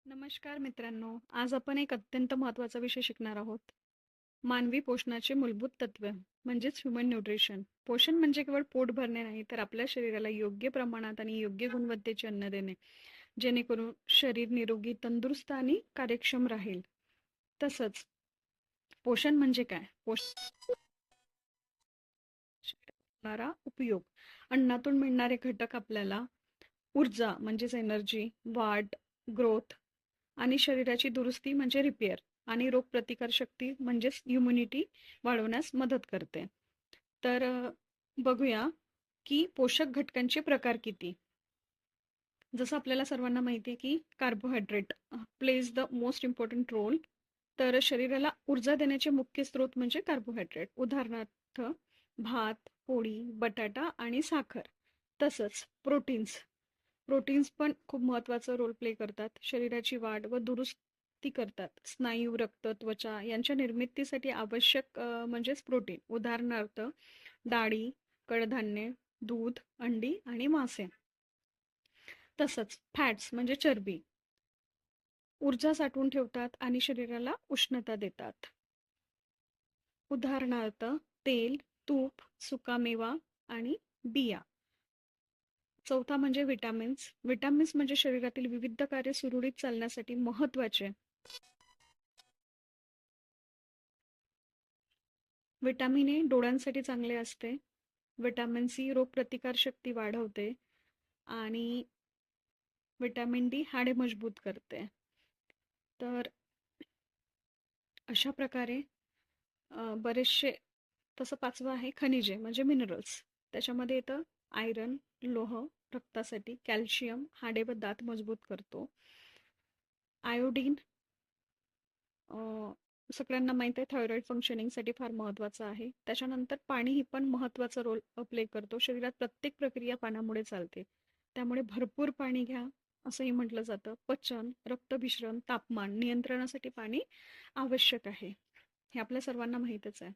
नमस्कार मित्रांनो, आज आपण एक अत्यंत महत्त्वाचा विषय शिकणार आहोत. मानवी पोषणाचे मूलभूत तत्त्व म्हणजेच ह्यूमन न्यूट्रिशन. पोषण म्हणजे केवळ पोट भरणे नाही, तर आपल्या शरीराला योग्य प्रमाणात आणि योग्य गुणवत्तेचे अन्न देणे, जेणेकरून शरीर निरोगी, तंदुरुस्त आणि कार्यक्षम राहील. तसंच पोषण म्हणजे काय? पोषण होणारा उपयोग. अन्नातून मिळणारे घटक आपल्याला ऊर्जा म्हणजेच एनर्जी, वाढ, ग्रोथ आणि शरीराची दुरुस्ती म्हणजे रिपेअर आणि रोगप्रतिकारशक्ती म्हणजेच इम्युनिटी वाढवण्यास मदत करते. तर बघूया की पोषक घटकांचे प्रकार किती. जसं आपल्याला सर्वांना माहिती आहे की carbohydrate plays the most important role. तर शरीराला ऊर्जा देण्याचे मुख्य स्रोत म्हणजे कार्बोहायड्रेट. उदाहरणार्थ भात, पोळी, बटाटा आणि साखर. तसंच प्रोटीन्स. प्रोटीन्स पण खूप महत्त्वाचा रोल प्ले करतात. शरीराची वाढ व दुरुस्ती करतात. स्नायू, रक्त, त्वचा यांच्या निर्मितीसाठी आवश्यक म्हणजेच प्रोटीन. उदाहरणार्थ डाळी, कडधान्ये, दूध, अंडी आणि मासे. तसंच फॅट्स म्हणजे चरबी. ऊर्जा साठवून ठेवतात आणि शरीराला उष्णता देतात. उदाहरणार्थ तेल, तूप, सुकामेवा आणि बिया. चौथा म्हणजे विटामिन्स. विटामिन्स म्हणजे शरीरातील विविध कार्य सुरळीत चालण्यासाठी महत्वाचे. विटामिन ए डोळ्यांसाठी चांगले असते. विटामिन सी रोगप्रतिकार शक्ती वाढवते आणि विटामिन डी हाडे मजबूत करते. तर अशा प्रकारे बरेचसे. तसं पाचवं आहे खनिजे म्हणजे मिनरल्स. त्याच्यामध्ये येतं आयरन, लोह रक्तासाठी, कॅल्शियम हाडे व दात मजबूत करतो, आयोडीन सगळ्यांना माहिती आहे थायरॉइड फंक्शनिंगसाठी फार महत्त्वाचं आहे. त्याच्यानंतर पाणी ही पण महत्त्वाचा रोल प्ले करतो. शरीरात प्रत्येक प्रक्रिया पाण्यामुळे चालते, त्यामुळे भरपूर पाणी घ्या असंही म्हटलं जातं. पचन, रक्तभिसरण, तापमान नियंत्रणासाठी पाणी आवश्यक आहे, हे आपल्या सर्वांना माहीतच आहे.